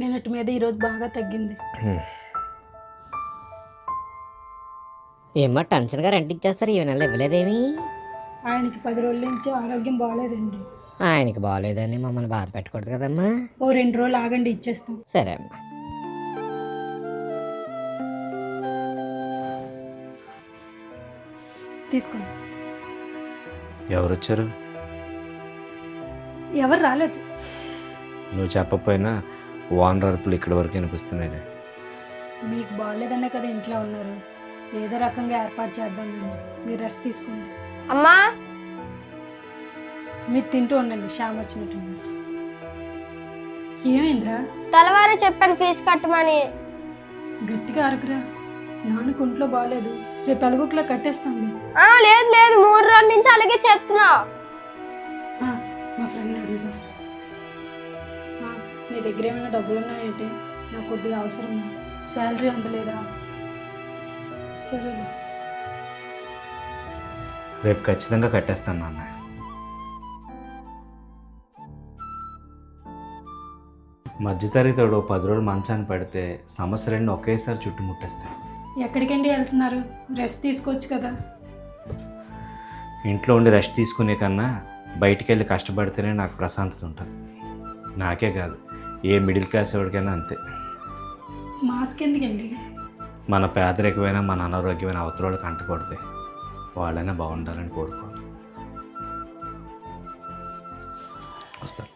నిన్నటి మీద ఈరోజు బాగా తగ్గింది. ఏమ్మా టెన్షన్గా రెంట్ ఇచ్చేస్తారు ఈ నెల ఇవ్వలేదేమి? ఆయనకి 10 రోజుల నుంచి ఆరోగ్యం బాగాలేదండి. ఆయనకి బాగోలేదని మమ్మల్ని బాధ పెట్టకూడదు కదమ్మా. ఓ 2 రోజులు ఆగండి, ఇచ్చేస్తాం. సరే అమ్మా. తీసుకోండి. ఎవరు వచ్చారు? ఎవరు రాలేదు. నువ్వు చెప్పకపోయినా ఓనర్ అరుపులు ఇక్కడి వరకు వినిపిస్తున్నాయి. మీకు బాగాలేదనే కదా ఇంట్లో ఉన్నారు. ఏదో రకంగా ఏర్పాటు చేద్దామండి. మీరు రెస్ట్ తీసుకోండి. అమ్మా మీరు తింటూ ఉండండి. శ్యామ్ వచ్చినట్టు. ఏమైందిరా? తెల్లవారు చెప్పాను ఫీజు కట్టమని. గట్టిగా అరకురా. నాన్నకు ఒంట్లో బాగాలేదు. రేపు ఎలాగోట్లా కట్టేస్తాండి. లేదు లేదు 3 రోజుల నుంచి అలాగే చెప్తున్నా. మా ఫ్రెండ్ అడుగుదాం. నీ దగ్గర ఏమైనా డబ్బులు ఉన్నాయంటే నాకు కొద్దిగా అవసరం. శాలరీ అందలేదా? సరేలే. రేపు ఖచ్చితంగా కట్టేస్తాను నాన్న. మధ్యతరగతి తోడు 10 రోజులు మంచాన్ని పడితే సమస్య 2 ఒకేసారి చుట్టుముట్టేస్తాయి. ఎక్కడికండి వెళ్తున్నారు? రెస్ట్ తీసుకోవచ్చు కదా. ఇంట్లో ఉండి రెస్ట్ తీసుకునే కన్నా బయటికి వెళ్ళి కష్టపడితేనే నాకు ప్రశాంతత ఉంటుంది. నాకే కాదు, ఏ మిడిల్ క్లాస్ ఎవరికైనా అంతే. మాస్క్ ఎందుకండి? మన పేదరికమైన మన అనారోగ్యమైన అవతరాలకు అంటకూడదు. వాళ్ళైనా బాగుండాలని కోరుకోవాలి. వస్తారు.